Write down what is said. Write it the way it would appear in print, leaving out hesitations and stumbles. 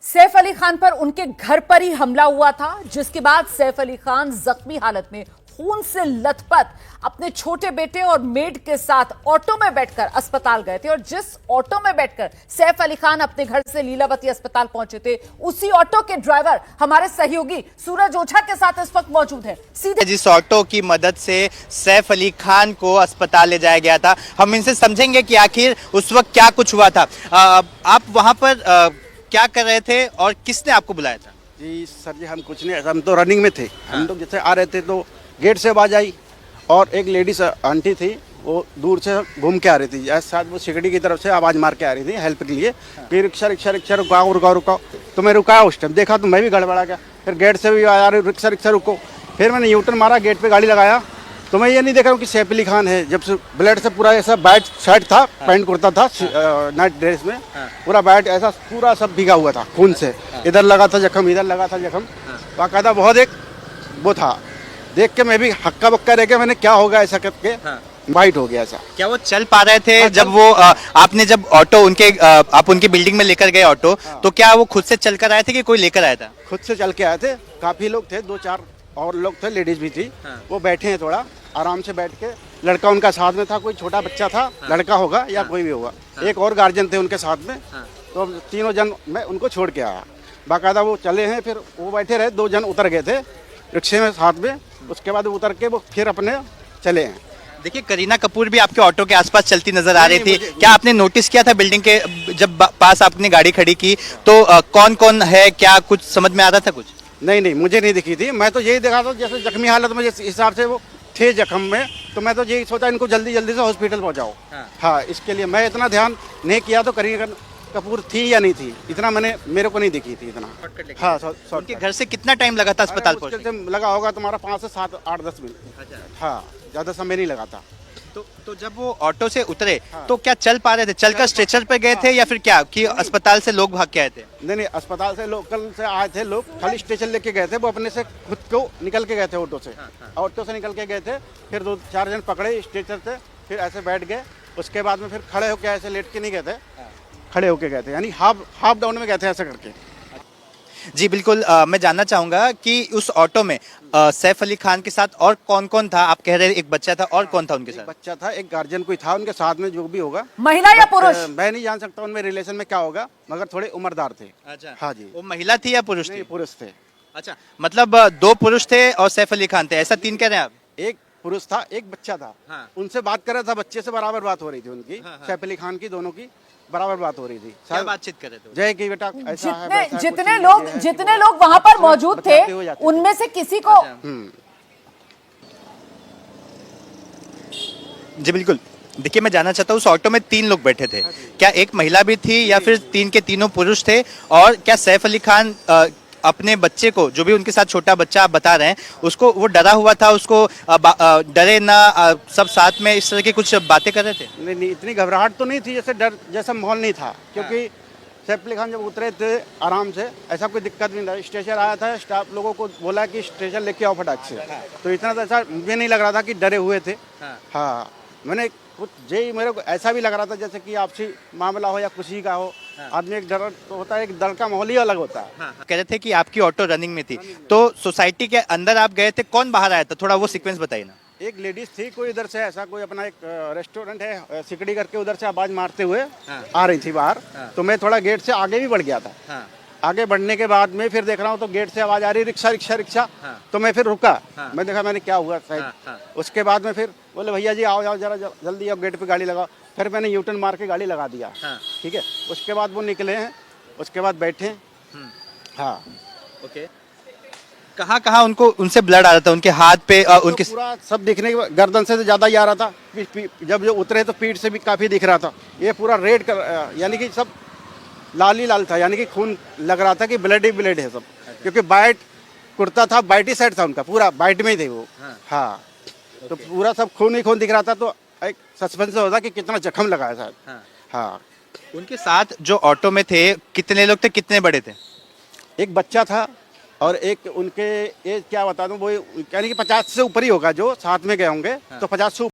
सैफ अली खान पर उनके घर पर ही हमला हुआ था, जिसके बाद सैफ अली खान जख्मी हालत में खून से लथपथ अपने छोटे बेटे और मेड के साथ ऑटो में बैठकर अस्पताल गए थे। और जिस ऑटो में बैठकर सैफ अली खान अपने घर से लीलावती अस्पताल पहुंचे थे, उसी ऑटो के ड्राइवर हमारे सहयोगी सूरज ओझा के साथ इस वक्त मौजूद है। सीधे जिस ऑटो की मदद से सैफ अली खान को अस्पताल ले जाया गया था, हम इनसे समझेंगे कि आखिर उस वक्त क्या कुछ हुआ था। आप वहां पर क्या कर रहे थे और किसने आपको बुलाया था? जी सर जी, हम कुछ नहीं, हम तो रनिंग में थे। हम लोग जैसे आ रहे थे तो गेट से आवाज़ आई और एक लेडीज आंटी थी, वो दूर से घूम के आ रही थी, शायद वो सिगड़ी की तरफ से आवाज़ मार के आ रही थी हेल्प के लिए कि रिक्शा रिक्शा रिक्शा रुकाओ रुकाओ रुकाओ। तो मैं रुकाया, उस टाइम देखा तो मैं भी गड़बड़ा गया। फिर गेट से भी आ रही रिक्शा रिक्शा रुको। फिर मैंने यूटर्न मारा, गेट पे गाड़ी लगाया तो मैं ये नहीं देख रहा हूँ कि सैफ अली खान है। जब से ब्लड से पूरा ऐसा बैट शर्ट था, पैंट कुर्ता था, नाइट ड्रेस में पूरा बैट ऐसा पूरा सब भीगा हुआ था खून से। इधर लगा था जख्म, इधर लगा था जख्म, बाकायदा बहुत एक वो था। देख के मैं भी हक्का बक्का रह गया, मैंने क्या होगा ऐसा करके वाइट हो गया ऐसा। क्या वो चल पा रहे थे जब वो आपने जब ऑटो उनके आप उनकी बिल्डिंग में लेकर गए ऑटो, तो क्या वो खुद से चल कर आए थे कि कोई लेकर आया था? खुद से चल के आए थे, काफी लोग थे, 2-4 और लोग थे, लेडीज भी थी। वो बैठे हैं थोड़ा आराम से बैठ के। लड़का उनका साथ में था, कोई छोटा बच्चा था, लड़का होगा या कोई भी होगा। एक और गार्जियन थे उनके साथ में। तो तीनों जन मैं उनको छोड़ के आया, बाकायदा वो चले हैं। फिर वो बैठे रहे, 2 जन उतर गए थे रिक्शे में साथ में। उसके बाद उतर के वो फिर अपने चले हैं। देखिए, करीना कपूर भी आपके ऑटो के आसपास चलती नजर आ रही थी। क्या आपने नोटिस किया था बिल्डिंग के जब पास आपने गाड़ी खड़ी की तो कौन कौन है, क्या कुछ समझ में आ रहा था कुछ? नहीं, मुझे नहीं दिखी थी। मैं तो यही देखा था जैसे जख्मी हालत में, जिस हिसाब से वो थे जख्म में, तो मैं तो यही सोचा इनको जल्दी जल्दी से हॉस्पिटल पहुंचाओ। हाँ, इसके लिए मैं इतना ध्यान नहीं किया। तो करीना कपूर थी या नहीं थी इतना मेरे को नहीं दिखी थी इतना। हाँ, उनके घर से कितना टाइम लगा था अस्पताल पहुंचने से लगा होगा तुम्हारा 5 से 7 8-10 मिनट। हाँ, ज़्यादा समय नहीं लगा था। तो जब वो ऑटो से उतरे तो क्या चल पा रहे थे? चलकर स्ट्रेचर पे गए थे या फिर क्या कि अस्पताल से लोग भाग के आए थे? नहीं, अस्पताल से लोकल से आए थे लोग, खाली स्टेशन लेके गए थे। वो अपने से खुद को निकल के गए थे ऑटो से। ऑटो से निकल के गए थे, फिर 2-4 जन पकड़े स्टेशन से, फिर ऐसे बैठ गए। उसके बाद में फिर खड़े होके ऐसे लेट के नहीं गए थे, खड़े होके गए थे, यानी हाफ डाउन में गए थे ऐसे करके। जी बिल्कुल। मैं जानना चाहूंगा कि उस ऑटो में सैफ अली खान के साथ और कौन कौन था? आप कह रहे हैं एक बच्चा था, और कौन था उनके साथ? बच्चा था, एक गार्जियन कोई था उनके साथ में, जो भी होगा। महिला या पुरुष मैं नहीं जान सकता उनमें रिलेशन में क्या होगा, मगर थोड़े उम्रदार थे। अच्छा, हाँ जी। वो महिला थी या पुरुष थी? पुरुष थे। अच्छा, मतलब 2 पुरुष थे और सैफ अली खान थे, ऐसा 3 कह रहे हैं आप? एक पुरुष था, एक बच्चा था। उनसे बात कर रहा था, बच्चे से बराबर बात हो रही थी उनकी। सैफ अली खान की दोनों की बराबर बात हो रही थी। क्या बातचीत कर रहे थे? जय की बेटा ऐसा है, वैसा है, जितने लोग वहां पर मौजूद थे, उनमें से किसी को जी बिल्कुल। देखिए, मैं जानना चाहता हूँ, उस ऑटो में 3 लोग बैठे थे, क्या एक महिला भी थी या फिर 3 के तीनों पुरुष थे? और क्या सैफ अली खान अपने बच्चे को, जो भी उनके साथ छोटा बच्चा आप बता रहे हैं, उसको वो डरा हुआ था, उसको डरे ना, सब साथ में इस तरह की कुछ बातें कर रहे थे? नहीं, इतनी घबराहट तो नहीं थी, जैसे डर जैसा माहौल नहीं था। क्योंकि सैफ अली खान जब उतरे थे आराम से, ऐसा कोई दिक्कत नहीं था। स्टेशन आया था, स्टाफ लोगों को बोला कि स्टेशन लेके आओ फटाक से। तो इतना तो ऐसा मुझे नहीं लग रहा था कि डरे हुए थे। हाँ, मैंने कुछ मेरे को ऐसा भी लग रहा था जैसे कि आपसी मामला हो या खुशी का हो। आदमी एक डर तो होता है, एक डर का माहौल ही अलग होता है। कह रहे थे कि आपकी ऑटो रनिंग में थी, तो सोसाइटी के अंदर आप गए थे, कौन बाहर आया था? थोड़ा वो सीक्वेंस बताइए ना। एक लेडीज थी, कोई इधर से ऐसा कोई अपना एक रेस्टोरेंट है सिकड़ी करके, उधर से आवाज मारते हुए आ रही थी बाहर। तो मैं थोड़ा गेट से आगे भी बढ़ गया था। आगे बढ़ने के बाद में फिर देख रहा हूँ तो गेट से आवाज आ रही, रिक्शा रिक्शा रिक्शा। तो मैं फिर रुका, मैं देखा मैंने क्या हुआ शायद। उसके बाद में फिर बोले भैया जी आओ जरा जल्दी आओ, गेट पे गाड़ी लगाओ। फिर मैंने यूटर्न मार के गाड़ी लगा दिया। ठीक है, उसके बाद वो निकले हैं, उसके बाद बैठे। हाँ, ओके। कहाँ उनको उनसे ब्लड आ रहा था? उनके हाथ पे उनके पूरा सब दिखने के, गर्दन से ज्यादा ही आ रहा था। जब जो उतरे तो पीठ से भी काफी दिख रहा था। ये पूरा रेड यानी कि सब लाल ही लाल था, यानी कि खून लग रहा था कि ब्लड ही ब्लड है सब। क्योंकि बाइट कुर्ता था, बाइट ही सेट था उनका, पूरा बाइट में ही थे वो। हाँ, तो पूरा सब खून ही खून दिख रहा था। तो एक सस्पेंस होता कि कितना जख्म लगा है शायद। हाँ, उनके साथ जो ऑटो में थे कितने लोग थे, कितने बड़े थे? एक बच्चा था और एक उनके एज क्या बता दूं, वो यानी कि 50 से ऊपर ही होगा जो साथ में गए होंगे। तो 50 से